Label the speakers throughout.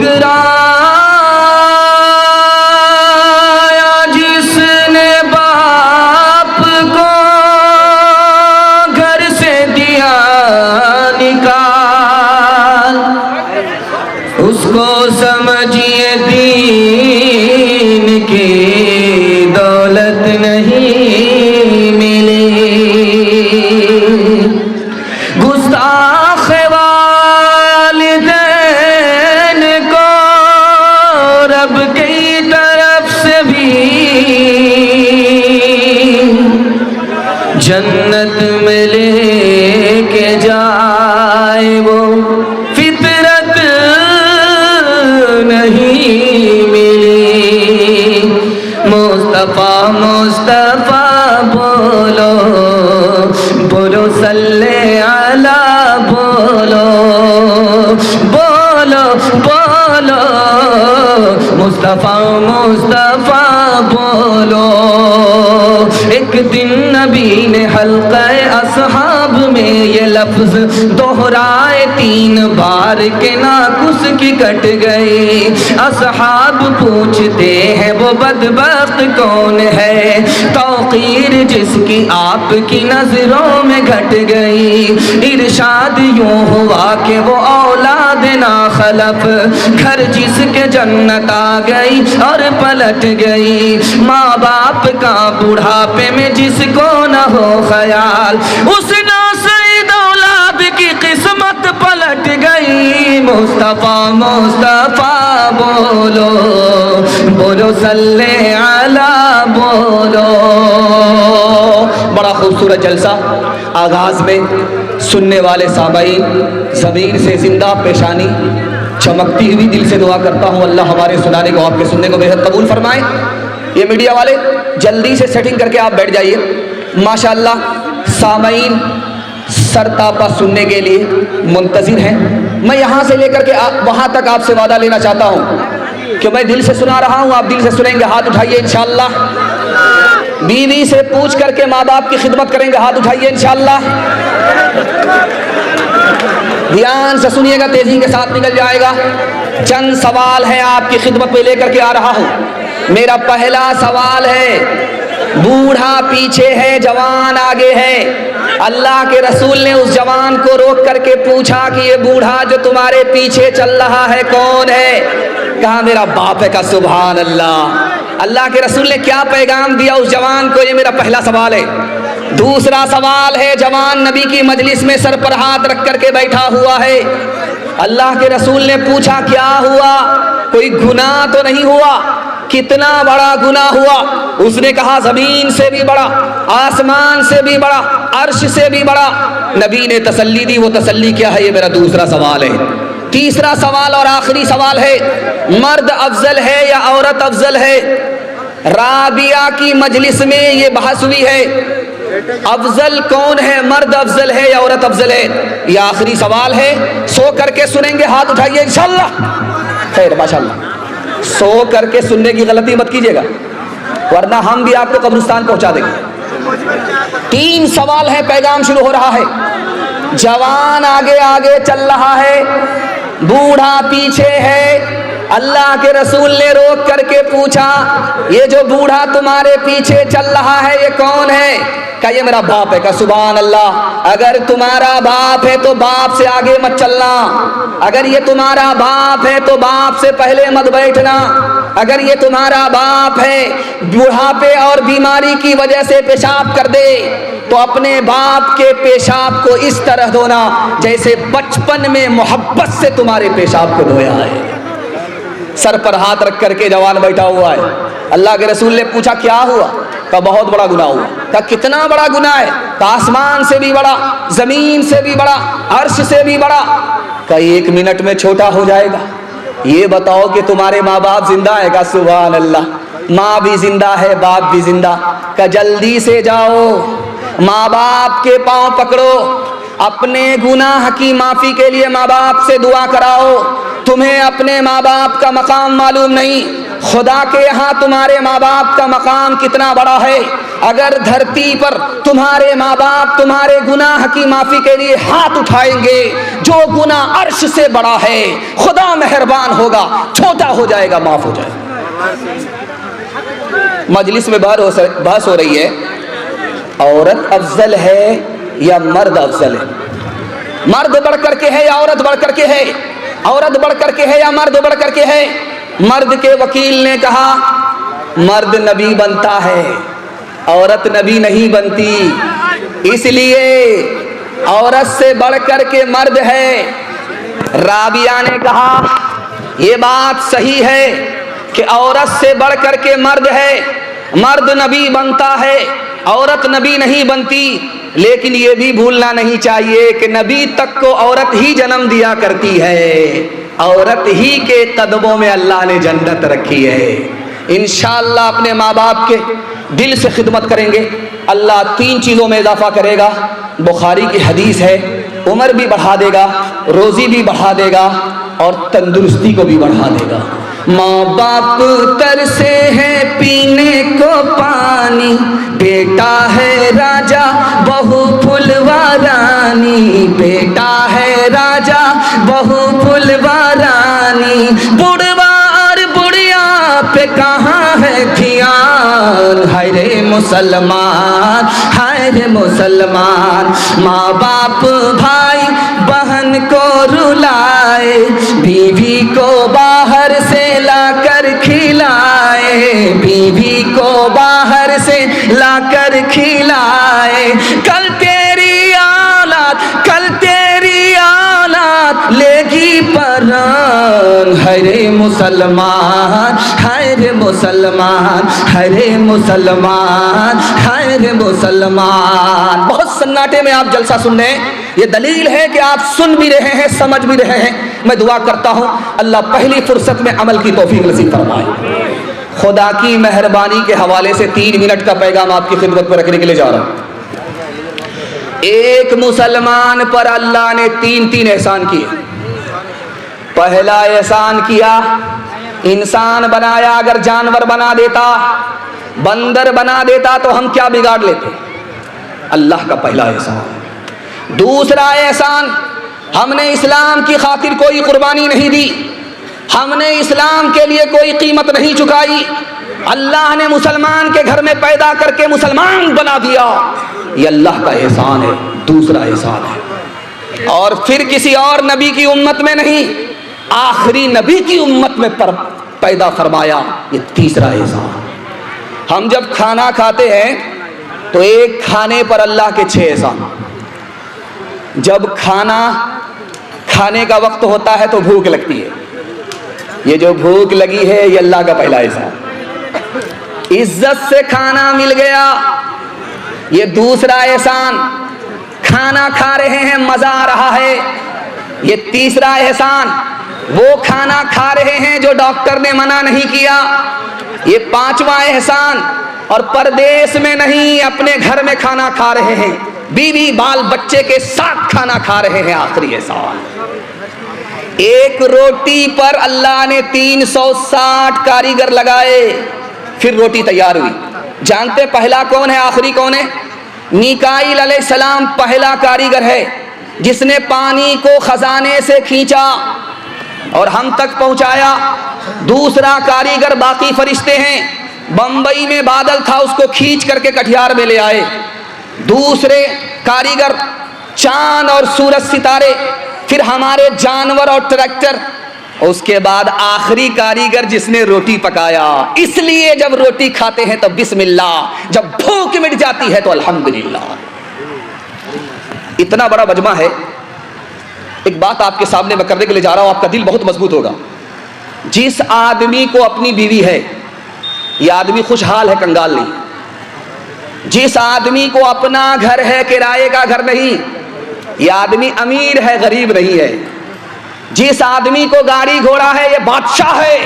Speaker 1: ठुकराया जिसने बाप को घर से दिया निकाल, उसको समझिए दीन की दौलत नहीं मिली। गुस्ताख वालिदैन को रब की तरफ से भी जन्नत में लेके जाए वो फितरत नहीं मिली। मुस्तफा मुस्तफा बोलो बोलो सल्ले अला बोलो बोलो बोलो मुस्तफा मुस्तफा बोलो। एक दिन नबी ने हल्क़े असहाब में ये लफ्ज़ दोहराए 3 बार के नाकुस की कट गए। असहाब पूछते हैं वो बदबख्त कौन है, तौक़ीर जिसकी आपकी नजरों में घट गई। इरशाद यूं हुआ कि वो औलाद ना खलफ, घर जिसके जन्नत आ गई और पलट गई। माँ बाप का बुढ़ापे में जिसको न हो ख्याल, उस नासईद औलाद की किस्मत पलट गई। मुस्तफा मुस्तफा बोलो बोलो सल्ले अला बोलो। बड़ा खूबसूरत जलसा आगाज में सुनने वाले सामाईन ज़मीन से जिंदा पेशानी चमकती हुई दिल से दुआ करता हूँ अल्लाह हमारे सुनाने को आपके सुनने को बेहद कबूल फरमाए। ये मीडिया वाले जल्दी से सेटिंग करके आप बैठ जाइए। माशाअल्लाह सामाईन सरतापा सुनने के लिए मुंतज़िर हैं। मैं यहाँ से लेकर के वहाँ तक आपसे वादा लेना चाहता हूँ कि मैं दिल से सुना रहा हूँ, आप दिल से सुनेंगे। हाथ उठाइए इंशाअल्लाह। बीवी से पूछ करके माँ बाप की खिदमत करेंगे, हाथ उठाइए इंशाअल्लाह। ध्यान से सुनिएगा, तेजी के साथ निकल जाएगा। चंद सवाल है आपकी खिदमत में लेकर के आ रहा हूँ। मेरा पहला सवाल है, बूढ़ा पीछे है जवान आगे है। अल्लाह के रसूल ने उस जवान को रोक करके पूछा कि ये बूढ़ा जो तुम्हारे पीछे चल रहा है कौन है? कहा मेरा बाप है। का सुभान अल्लाह। अल्लाह के रसूल ने क्या पैगाम दिया उस जवान को? ये मेरा पहला सवाल है। दूसरा सवाल है, जवान नबी की मजलिस में सर पर हाथ रख करके बैठा हुआ है। अल्लाह के रसूल ने पूछा क्या हुआ? कोई गुनाह तो नहीं हुआ? कितना बड़ा गुनाह हुआ? उसने कहा जमीन से भी बड़ा, आसमान से भी बड़ा, अर्श से भी बड़ा। नबी ने तसल्ली दी। वो तसल्ली क्या है? ये मेरा दूसरा सवाल है। तीसरा सवाल और आखिरी सवाल है, मर्द अफजल है या औरत अफजल है? राबिया की मजलिस में ये बहस हुई है, अफजल कौन है, मर्द अफजल है या औरत अफजल है? ये आखिरी सवाल है। सो करके सुनेंगे, हाथ उठाइए इंशाअल्लाह। खैर माशाअल्लाह। सो करके सुनने की गलती मत कीजिएगा, वरना हम भी आपको कब्रिस्तान पहुंचा देंगे। 3 सवाल है, पैगाम शुरू हो रहा है। जवान आगे आगे चल रहा है, बूढ़ा पीछे है। अल्लाह के रसूल ने रोक करके पूछा, ये जो बूढ़ा तुम्हारे पीछे चल रहा है ये कौन है? क्या ये मेरा बाप है? का सुभान अल्लाह। अगर तुम्हारा बाप है तो बाप से आगे मत चलना। अगर ये तुम्हारा बाप है तो बाप से पहले मत बैठना। अगर ये तुम्हारा बाप है, बुढ़ापे और बीमारी की वजह से पेशाब कर दे तो अपने बाप के पेशाब को इस तरह धोना जैसे बचपन में मोहब्बत से तुम्हारे पेशाब को धोया है। सर पर हाथ रख करके जवान बैठा हुआ है। अल्लाह के रसूल ने पूछा क्या हुआ? का बहुत बड़ा गुनाह हुआ। का कितना बड़ा गुनाह है? का आसमान से भी बड़ा, जमीन से भी बड़ा, अर्श से भी बड़ा। का 1 मिनट में छोटा हो जाएगा। ये बताओ कि तुम्हारे माँ बाप जिंदा है? का सुभान अल्लाह। माँ भी जिंदा है, बाप भी जिंदा। का जल्दी से जाओ, माँ बाप के पांव पकड़ो, अपने गुनाह की माफी के लिए माँ बाप से दुआ कराओ। तुम्हें अपने माँ बाप का मकाम मालूम नहीं, खुदा के यहाँ तुम्हारे माँ बाप का मकाम कितना बड़ा है। अगर धरती पर तुम्हारे माँ बाप तुम्हारे गुनाह की माफी के लिए हाथ उठाएंगे, जो गुनाह अर्श से बड़ा है खुदा मेहरबान होगा, छोटा हो जाएगा, माफ हो जाएगा। मजलिस में बहस हो रही है, औरत अफजल है या मर्द अफजल है? मर्द बढ़ करके है या औरत बढ़ करके है? औरत बढ़ करके है या मर्द बढ़ करके है? मर्द के वकील ने कहा मर्द नबी बनता है, औरत नबी नहीं बनती, इसलिए औरत से बढ़ करके मर्द है। राबिया ने कहा ये बात सही है कि औरत से बढ़ करके मर्द है, मर्द नबी बनता है, औरत नबी नहीं बनती, लेकिन ये भी भूलना नहीं चाहिए कि नबी तक को औरत ही जन्म दिया करती है, औरत ही के कदमों में अल्लाह ने जन्नत रखी है। इंशाअल्लाह अपने माँ बाप के दिल से खिदमत करेंगे, अल्लाह 3 चीज़ों में इजाफा करेगा। बुखारी की हदीस है, उम्र भी बढ़ा देगा, रोज़ी भी बढ़ा देगा और तंदुरुस्ती को भी बढ़ा देगा। माँ बाप तरसे हैं पीने को पानी, बेटा है राजा बहू फुलवा रानी, बेटा है राजा बहू फुलवा रानी, बुढ़वा और बुढ़िया पे कहाँ है ध्यान, हाय रे मुसलमान, हाय रे मुसलमान। माँ बाप भाई बहन को रुलाए, बीवी को बाहर से लाकर खिलाए, बीवी को बाहर से लाकर खिलाए, कल तेरी औलाद, कल तेरी औलाद लेगी परान, हरे मुसलमान, हरे मुसलमान, हरे मुसलमान, हरे मुसलमान। बहुत सन्नाटे में आप जलसा सुन रहे हैं, ये दलील है कि आप सुन भी रहे हैं, समझ भी रहे हैं। मैं दुआ करता हूं अल्लाह पहली फुर्सत में अमल की तौफीक नसीब फरमाए। खुदा की मेहरबानी के हवाले से 3 मिनट का पैगाम आपकी खिदमत पर रखने के लिए जा रहा हूं। एक मुसलमान पर अल्लाह ने 3 एहसान किए। पहला एहसान किया, इंसान बनाया, अगर जानवर बना देता, बंदर बना देता तो हम क्या बिगाड़ लेते? अल्लाह का पहला एहसान। दूसरा एहसान, हमने इस्लाम की खातिर कोई कुर्बानी नहीं दी, हमने इस्लाम के लिए कोई कीमत नहीं चुकाई, अल्लाह ने मुसलमान के घर में पैदा करके मुसलमान बना दिया, ये अल्लाह का एहसान है, दूसरा एहसान है। और फिर किसी और नबी की उम्मत में नहीं, आखिरी नबी की उम्मत में पैदा फरमाया, ये तीसरा एहसान। हम जब खाना खाते हैं तो एक खाने पर अल्लाह के 6 एहसान। जब खाना खाने का वक्त होता है तो भूख लगती है, ये जो भूख लगी है ये अल्लाह का पहला एहसान। इज्जत से खाना मिल गया, ये दूसरा एहसान। खाना खा रहे हैं, मजा आ रहा है, ये तीसरा एहसान। वो खाना खा रहे हैं जो डॉक्टर ने मना नहीं किया, ये 5वां एहसान। और परदेश में नहीं, अपने घर में खाना खा रहे हैं, बीवी बाल बच्चे के साथ खाना खा रहे हैं, आखिरी एहसान। एक रोटी पर अल्लाह ने 360 कारीगर लगाए, फिर रोटी तैयार हुई। जानते पहला कौन है, आखिरी कौन है? मीकाईल अलैहिस्सलाम पहला कारीगर है, जिसने पानी को खजाने से खींचा और हम तक पहुंचाया। दूसरा कारीगर बाकी फरिश्ते हैं, बंबई में बादल था, उसको खींच करके कटिहार में ले आए। दूसरे कारीगर चांद और सूरज सितारे, फिर हमारे जानवर और ट्रैक्टर, उसके बाद आखिरी कारीगर जिसने रोटी पकाया। इसलिए जब रोटी खाते हैं तो बिस्मिल्लाह, जब भूख मिट जाती है तो अल्हम्दुलिल्लाह। इतना बड़ा मजमा है। एक बात आपके सामने मैं करने के लिए जा रहा हूं, आपका दिल बहुत मजबूत होगा। जिस आदमी को अपनी बीवी है, यह आदमी खुशहाल है, कंगाल नहीं। जिस आदमी को अपना घर है, किराए का घर नहीं, यह आदमी अमीर है, गरीब नहीं है। जिस आदमी को गाड़ी घोड़ा है, यह बादशाह है।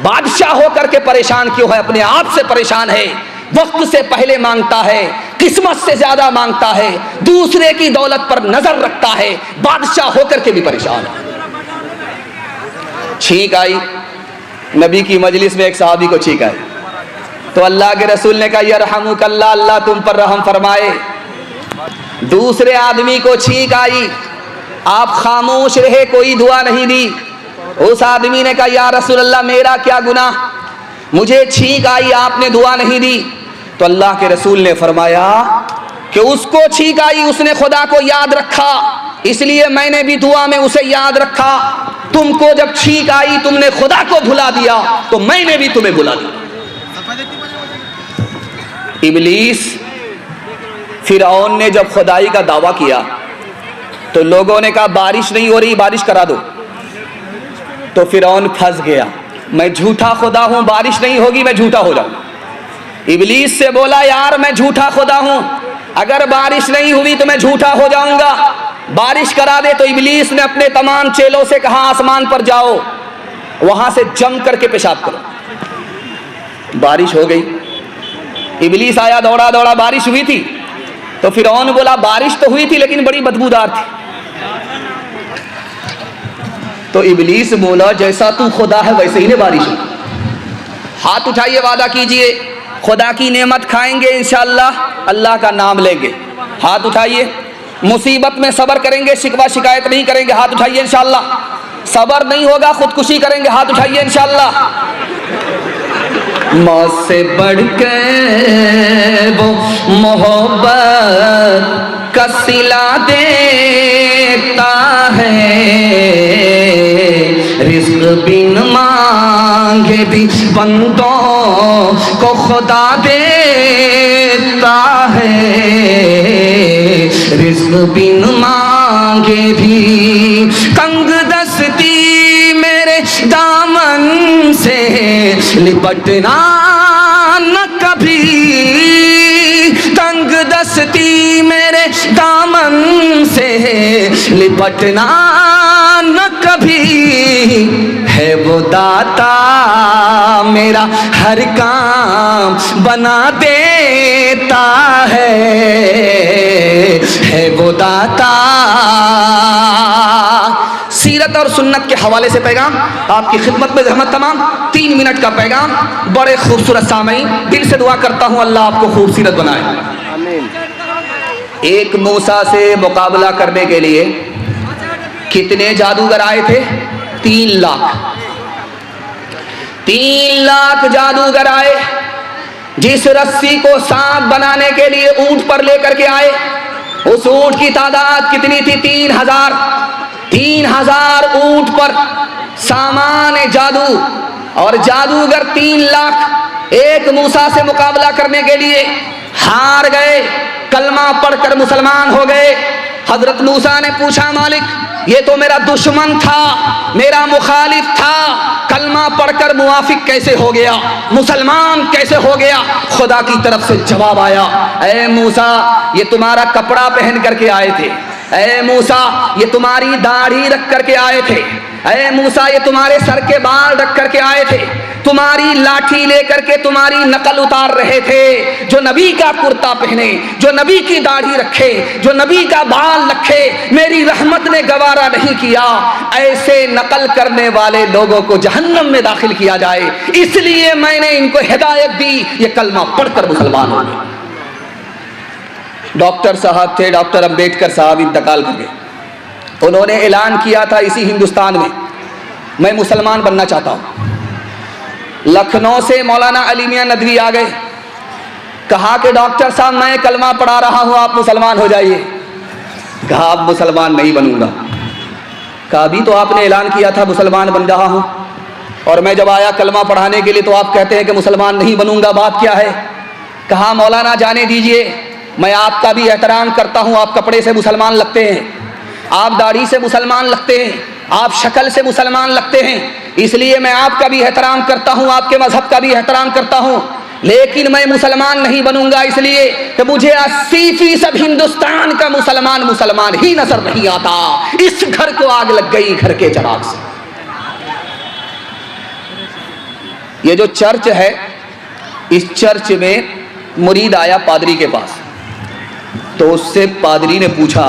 Speaker 1: बादशाह होकर के परेशान क्यों है? अपने आप से परेशान है, वक्त से पहले मांगता है, किस्मत से ज्यादा मांगता है, दूसरे की दौलत पर नजर रखता है, बादशाह होकर के भी परेशान है। छींक आई, नबी की मजलिस में एक सहाबी को छींक आई। तो अल्लाह के रसूल ने कहा यरहमुकल्लाह, अल्लाह तुम पर रहम फरमाए। दूसरे आदमी को छींक आई, आप खामोश रहे, कोई दुआ नहीं दी। उस आदमी ने कहा या रसूल अल्लाह मेरा क्या गुनाह, मुझे छींक आई, आपने दुआ नहीं दी। तो अल्लाह के रसूल ने फरमाया कि उसको छींक आई, उसने खुदा को याद रखा, इसलिए मैंने भी दुआ में उसे याद रखा। तुमको जब छींक आई तुमने खुदा को भुला दिया, तो मैंने भी तुम्हें भुला दिया। इब्लीस फिरौन ने जब खुदाई का दावा किया तो लोगों ने कहा बारिश नहीं हो रही, बारिश करा दो। तो फिरौन फंस गया, मैं झूठा खुदा हूं, बारिश नहीं होगी, मैं झूठा हो जाऊं। इब्लीस से बोला यार मैं झूठा खुदा हूं, अगर बारिश नहीं हुई तो मैं झूठा हो जाऊंगा, बारिश करा दे। तो इब्लीस ने अपने तमाम चेलों से कहा आसमान पर जाओ, वहां से जम करके पेशाब करो। बारिश हो गई, इब्लीस आया दौड़ा दौड़ा, बारिश हुई थी। तो फिरौन बोला बारिश तो हुई थी लेकिन बड़ी बदबूदार थी। तो इब्लीस बोला जैसा तू खुदा है वैसे ही ने बारिश हो। हाथ उठाइए, वादा कीजिए खुदा की नेमत खाएंगे इंशाअल्लाह, अल्लाह का नाम लेंगे। हाथ उठाइए, मुसीबत में सब्र करेंगे, शिकवा शिकायत नहीं करेंगे। हाथ उठाइए इंशाअल्लाह। सब्र नहीं होगा खुदकुशी करेंगे। हाथ उठाइए इंशाअल्लाह। मौत से बढ़ के वो मोहब्बत का सिला देता है, रिज़्क़ बिन मांगे भी बंदों को खुदा देता है, रिज़्क़ बिन मांगे भी। तंग दस्ती मेरे दामन से लिपटना न कभी, तंग दस्ती मेरे दामन से लिपटना न कभी, है वो दाता मेरा हर काम बना देता है वो दाता। सीरत और सुन्नत के हवाले से पैगाम आपकी खिदमत में रहमत तमाम। 3 मिनट का पैगाम, बड़े खूबसूरत सामईन, दिल से दुआ करता हूँ अल्लाह आपको खूबसूरत बनाए। आमीन। एक मूसा से मुकाबला करने के लिए कितने जादूगर आए थे? 3 लाख। 3 लाख जादूगर आए। जिस रस्सी को सांप बनाने के लिए ऊंट पर लेकर के आए, उस ऊंट की तादाद कितनी थी? 3000। 3000 ऊंट पर सामान जादू, और जादूगर 3 लाख। एक मूसा से मुकाबला करने के लिए हार गए, कलमा पढ़कर मुसलमान हो गए। हजरत मूसा ने पूछा मालिक ये तो मेरा दुश्मन था, मेरा मुखालिफ था, कलमा पढ़कर मुआफिक कैसे हो गया, मुसलमान कैसे हो गया? खुदा की तरफ से जवाब आया, ऐ मूसा ये तुम्हारा कपड़ा पहन करके आए थे, ऐ मूसा ये तुम्हारी दाढ़ी रख करके आए थे, ऐ मूसा ये तुम्हारे सर के बाल रख करके आए थे, तुम्हारी लाठी लेकर के तुम्हारी नकल उतार रहे थे। जो नबी का कुर्ता पहने, जो नबी की दाढ़ी रखे, जो नबी का बाल रखे, मेरी रहमत ने गवारा नहीं किया ऐसे नकल करने वाले लोगों को जहन्नम में दाखिल किया जाए, इसलिए मैंने इनको हिदायत दी, ये कलमा पढ़कर मुसलमान हो गए। डॉक्टर साहब थे, डॉक्टर अंबेडकर साहब इंतकाल कर गए। उन्होंने ऐलान किया था इसी हिंदुस्तान में, मैं मुसलमान बनना चाहता हूँ। लखनऊ से मौलाना अली मियां नदवी आ गए, कहा कि डॉक्टर साहब मैं कलमा पढ़ा रहा हूँ, आप मुसलमान हो जाइए। कहा आप मुसलमान नहीं बनूंगा। कहा अभी तो आपने ऐलान किया था मुसलमान बन रहा हूँ, और मैं जब आया कलमा पढ़ाने के लिए तो आप कहते हैं कि मुसलमान नहीं बनूंगा, बात क्या है? कहा मौलाना जाने दीजिए, मैं आपका भी एहतराम करता हूँ, आप कपड़े से मुसलमान लगते हैं, आप दाढ़ी से मुसलमान लगते हैं, आप शक्ल से मुसलमान लगते हैं, इसलिए मैं आपका भी एहतराम करता हूँ, आपके मजहब का भी एहतराम करता हूँ, लेकिन मैं मुसलमान नहीं बनूंगा, इसलिए कि मुझे 80% हिंदुस्तान का मुसलमान मुसलमान ही नजर नहीं आता। इस घर को आग लग गई घर के चराग से। ये जो चर्च है, इस चर्च में मुरीद आया पादरी के पास, तो उससे पादरी ने पूछा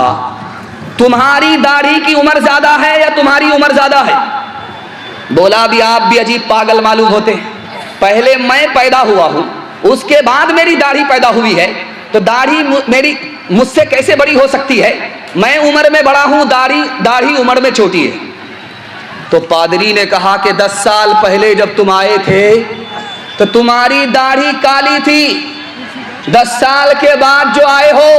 Speaker 1: तुम्हारी दाढ़ी की उम्र ज्यादा है या तुम्हारी उम्र ज्यादा है? बोला भी आप भी अजीब पागल मालूम होते हैं, पहले मैं पैदा हुआ हूं, उसके बाद मेरी दाढ़ी पैदा हुई है, तो दाढ़ी मेरी मुझसे कैसे बड़ी हो सकती है? मैं उम्र में बड़ा हूं, दाढ़ी उम्र में छोटी है। तो पादरी ने कहा कि 10 साल पहले जब तुम आए थे तो तुम्हारी दाढ़ी काली थी, 10 साल के बाद जो आए हो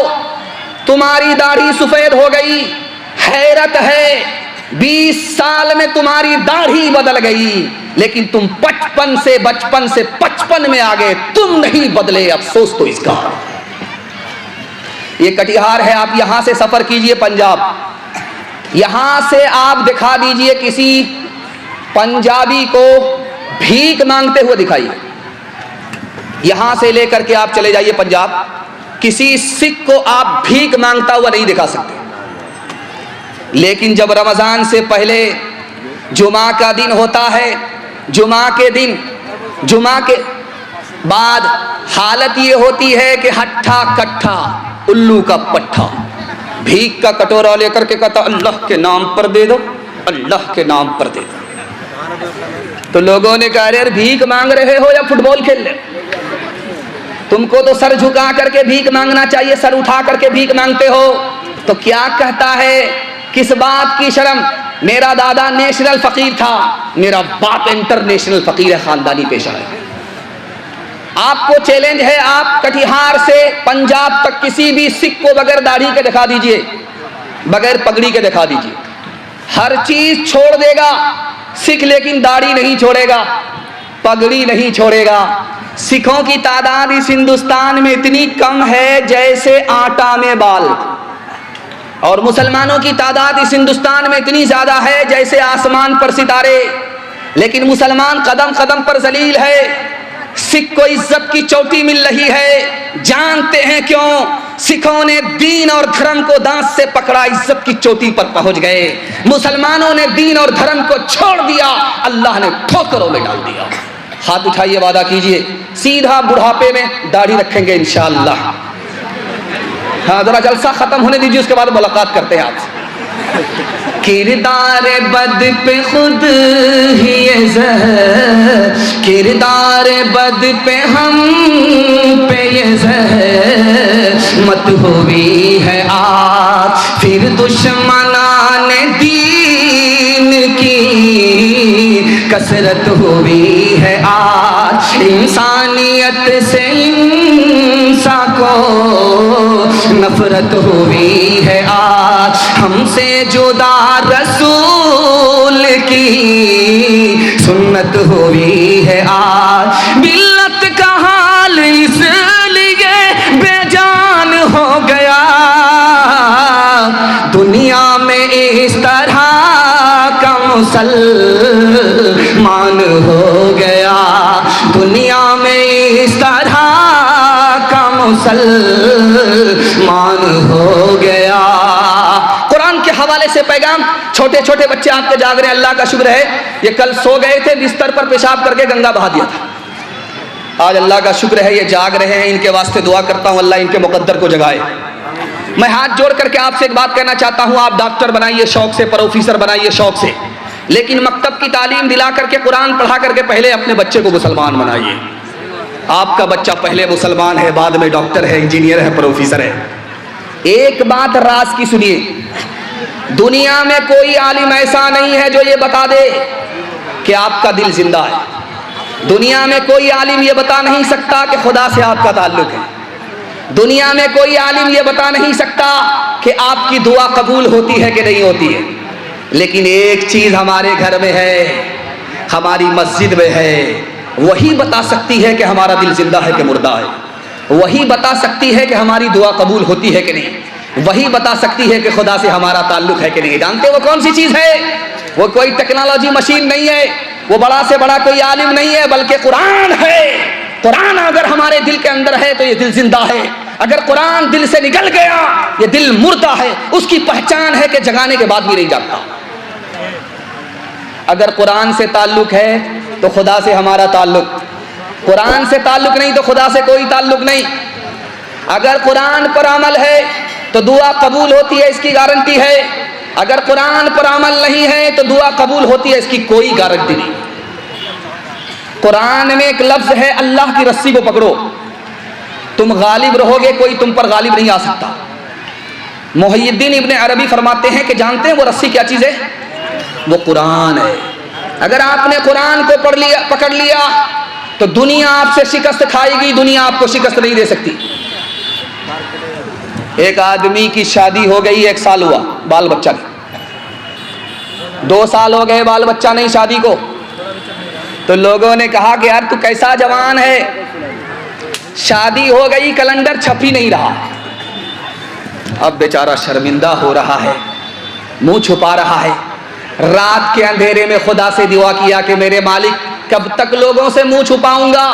Speaker 1: तुम्हारी दाढ़ी सफेद हो गई। हैरत है, 20 साल में तुम्हारी दाढ़ी बदल गई, लेकिन तुम बचपन से 55 में आ गए, तुम नहीं बदले। अफसोस तो इसका। ये कटिहार है, आप यहां से सफर कीजिए पंजाब, यहां से आप दिखा दीजिए किसी पंजाबी को भीख मांगते हुए दिखाइए। यहां से लेकर के आप चले जाइए पंजाब, किसी सिख को आप भीख मांगता हुआ नहीं दिखा सकते। लेकिन जब रमजान से पहले जुमा का दिन होता है, जुमा के दिन, जुमा के बाद हालत ये होती है कि हट्ठा कट्ठा उल्लू का पट्ठा, भीख का कटोरा लेकर के कहता अल्लाह के नाम पर दे दो, अल्लाह के नाम पर दे दो। तो लोगों ने कहा यार भीख मांग रहे हो या फुटबॉल खेल रहे? तुमको तो सर झुका करके भीख मांगना चाहिए, सर उठा करके भीख मांगते हो। तो क्या कहता है, किस बात की शर्म? मेरा दादा नेशनल फकीर था, मेरा बाप इंटरनेशनल फकीर है, खानदानी पेशा है। आपको चैलेंज है, आप कटिहार से पंजाब तक किसी भी सिख को बगैर दाढ़ी के दिखा दीजिए, बगैर पगड़ी के दिखा दीजिए, हर चीज छोड़ देगा सिख, लेकिन दाढ़ी नहीं छोड़ेगा, पगड़ी नहीं छोड़ेगा। सिखों की तादाद इस हिंदुस्तान में इतनी कम है जैसे आटा में बाल, और मुसलमानों की तादाद इस हिंदुस्तान में इतनी ज्यादा है जैसे आसमान पर सितारे। लेकिन मुसलमान कदम कदम पर जलील है, सिख को इज्जत की चोटी मिल रही है। जानते हैं क्यों? सिखों ने दीन और धर्म को दांत से पकड़ा, इज्जत की चोटी पर पहुंच गए। मुसलमानों ने दीन और धर्म को छोड़ दिया, अल्लाह ने ठोकरों में डाल दिया। हाथ उठाइए, वादा कीजिए सीधा बुढ़ापे में दाढ़ी रखेंगे इंशाअल्लाह। हाँ, जरा जलसा खत्म होने दीजिए, उसके बाद मुलाकात करते हैं आपसे। किरदार बद पे खुद ही ज़हर, किरदार बद पे हम पे ये ज़हर मत हुई है आज, फिर दुश्मनाने दीन की कसरत हुई है आज। इंसानियत से इंसान को नफरत हुई है आज, हमसे जुदा रसूल की सुन्नत हुई है आज। मिल्लत का हाल इसलिए बेजान हो गया, दुनिया में इस तरह का मुसलमान हो गया, दुनिया में इस तरह का मुसलमान हो गया। कुरान के हवाले से पैगाम, छोटे छोटे बच्चे आपके जाग रहे हैं, अल्लाह का शुक्र है। ये कल सो गए थे, बिस्तर पर पेशाब करके गंगा बहा दिया था। आज अल्लाह का शुक्र है ये जाग रहे हैं, इनके वास्ते दुआ करता हूँ अल्लाह इनके मुकद्दर को जगाए। मैं हाथ जोड़ करके आपसे एक बात कहना चाहता हूँ, आप डॉक्टर बनाइए शौक से, प्रोफेसर बनाइए शौक से, लेकिन मकतब की तालीम दिला करके, कुरान पढ़ा करके पहले अपने बच्चे को मुसलमान बनाइए। आपका बच्चा पहले मुसलमान है, बाद में डॉक्टर है, इंजीनियर है, प्रोफेसर है। एक बात राज की सुनिए, दुनिया में कोई आलिम ऐसा नहीं है जो ये बता दे कि आपका दिल जिंदा है। दुनिया में कोई आलिम ये बता नहीं सकता कि खुदा से आपका ताल्लुक है। दुनिया में कोई आलिम ये बता नहीं सकता कि आपकी दुआ कबूल होती है कि नहीं होती है। लेकिन एक चीज हमारे घर में है, हमारी मस्जिद में है, वही बता सकती है कि हमारा दिल जिंदा है कि मुर्दा है। वही बता सकती है कि हमारी दुआ कबूल होती है कि नहीं। वही बता सकती है कि खुदा से हमारा ताल्लुक है कि नहीं। जानते वो कौन सी चीज है? वो कोई टेक्नोलॉजी मशीन नहीं है, वो बड़ा से बड़ा कोई आलिम नहीं है, बल्कि कुरान है। कुरान अगर हमारे दिल के अंदर है तो ये दिल जिंदा है। अगर कुरान दिल से निकल गया ये दिल मुर्दा है। उसकी पहचान है कि जगाने के बाद भी नहीं जागता। अगर कुरान से ताल्लुक है तो खुदा से हमारा ताल्लुक, कुरान से ताल्लुक नहीं तो खुदा से कोई ताल्लुक नहीं। अगर कुरान पर अमल है तो दुआ कबूल होती है, इसकी गारंटी है। अगर कुरान पर अमल नहीं है तो दुआ कबूल होती है, इसकी कोई गारंटी नहीं। कुरान में एक लफ्ज है, अल्लाह की रस्सी को पकड़ो। तुम गालिब रहोगे, कोई तुम पर गालिब नहीं आ सकता। मुहय्यिद्दीन इब्न अरबी फरमाते हैं कि जानते हैं वो रस्सी क्या चीज़ है? वो कुरान है। अगर आपने कुरान को पकड़ लिया तो दुनिया आपसे शिकस्त खाएगी, दुनिया आपको शिकस्त नहीं दे सकती। एक आदमी की शादी हो गई, 1 साल हुआ, बाल बच्चा नहीं। 2 साल हो गए, बाल बच्चा नहीं शादी को। तो लोगों ने कहा कि यार तू कैसा जवान है, शादी हो गई, कैलेंडर छप ही नहीं रहा। अब बेचारा शर्मिंदा हो रहा है, मुंह छुपा रहा है। रात के अंधेरे में खुदा से दुआ किया कि मेरे मालिक कब तक लोगों से मुंह छुपाऊंगा,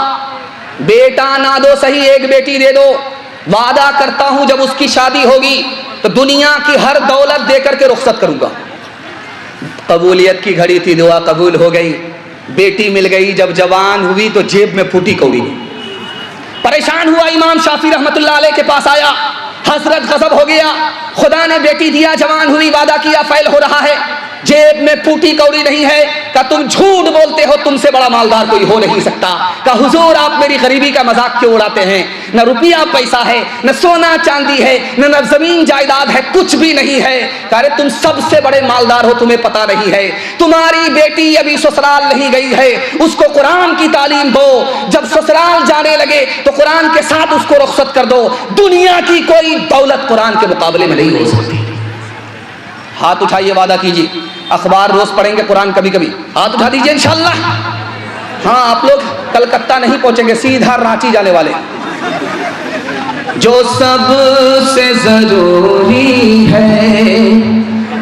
Speaker 1: बेटा ना दो सही, एक बेटी दे दो, वादा करता हूं जब उसकी शादी होगी तो दुनिया की हर दौलत देकर के रुखसत करूंगा। कबूलियत की घड़ी थी, दुआ कबूल हो गई, बेटी मिल गई। जब जवान हुई तो जेब में फूटी कौड़ी। परेशान हुआ, इमाम शाफी रहमतुल्लाह अलैह के पास आया, हसरत गजब हो गया, खुदा ने बेटी दिया, जवान हुई, वादा किया, फैल हो रहा है, जेब में फूटी कौड़ी नहीं है। का तुम झूठ बोलते हो, तुमसे बड़ा मालदार कोई हो नहीं सकता। का हुजूर आप मेरी गरीबी का मजाक क्यों उड़ाते हैं? न रुपया पैसा है, न सोना चांदी है, न जमीन जायदाद है, कुछ भी नहीं है। अरे तुम सबसे बड़े मालदार हो, तुम्हें पता नहीं है। तुम्हारी बेटी अभी ससुराल नहीं गई है, उसको कुरान की तालीम दो, जब ससुराल जाने लगे तो कुरान के साथ उसको रुखसत कर दो। दुनिया की कोई दौलत कुरान के मुकाबले में नहीं हो सकती। हाथ उठाइए, वादा कीजिए। अखबार रोज पढ़ेंगे, कुरान कभी कभी। हाथ उठा दीजिए इंशाअल्लाह। हाँ, आप लोग कलकत्ता नहीं पहुंचेंगे, सीधा रांची जाने वाले। जो सबसे जरूरी है,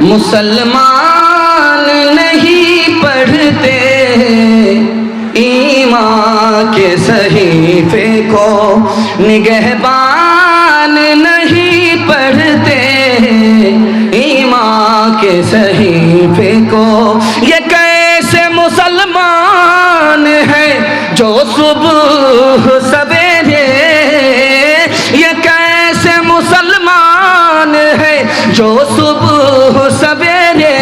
Speaker 1: मुसलमान नहीं पढ़ते, ईमान के सहीफे को निगहबान नहीं पढ़ते, ईमान के सहीफे को। ये कैसे मुसलमान है जो सुबह सवेरे, ये कैसे मुसलमान है जो सुबह सवेरे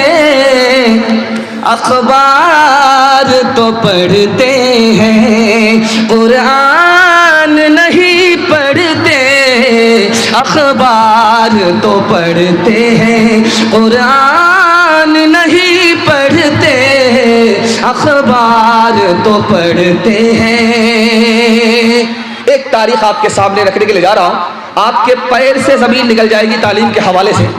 Speaker 1: अखबार तो पढ़ते हैं, कुरान नहीं पढ़ते, अखबार तो पढ़ते हैं, कुरान नहीं पढ़ते, अखबार तो पढ़ते हैं। एक तारीख आपके सामने रखने के लिए जा रहा हूं, आपके पैर से जमीन निकल जाएगी तालीम के हवाले से।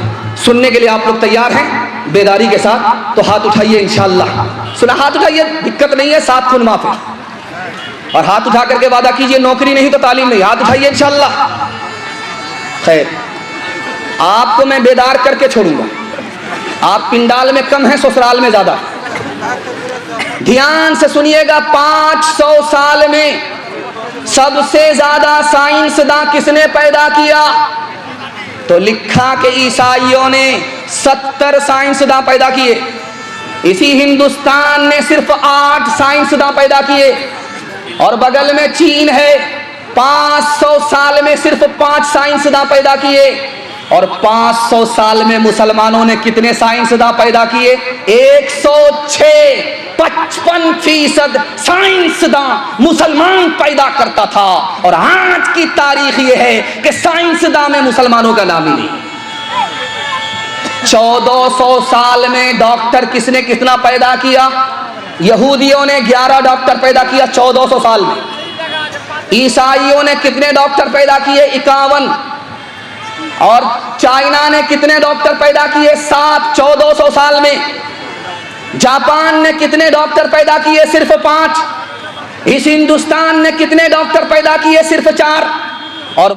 Speaker 1: सुनने के लिए आप लोग तैयार हैं बेदारी के साथ? तो हाथ उठाइए इंशाअल्लाह। सुना, हाथ उठाइए, दिक्कत नहीं है, 7 खून माफ है। और हाथ उठा करके वादा कीजिए, नौकरी नहीं तो तालीम नहीं। हाथ उठाइए इंशाअल्लाह। खैर, आपको मैं बेदार करके छोड़ूंगा। आप पिंडाल में कम हैं, ससुराल में ज्यादा। ध्यान से सुनिएगा, 500 साल में सबसे ज्यादा साइंसदां किसने पैदा किया? तो लिखा कि ईसाइयों ने 70 साइंसदां पैदा किए। इसी हिंदुस्तान ने सिर्फ 8 साइंसदां पैदा किए। और बगल में चीन है, 500 साल में सिर्फ 5 साइंसदां पैदा किए। और 500 साल में मुसलमानों ने कितने साइंसदां पैदा किए? 106। 55% साइंसदां मुसलमान पैदा करता था। और आज की तारीख यह है कि साइंसदां में मुसलमानों का नाम ही नहीं। 1400 साल में डॉक्टर किसने कितना पैदा किया? यहूदियों ने 11 डॉक्टर पैदा किया 1400 साल में। ईसाइयों ने कितने डॉक्टर पैदा किए? 51। और चाइना ने कितने डॉक्टर पैदा किए? 7 1400 साल में। जापान ने कितने डॉक्टर पैदा किए? सिर्फ 5। इस हिंदुस्तान ने कितने डॉक्टर पैदा किए? सिर्फ 4। और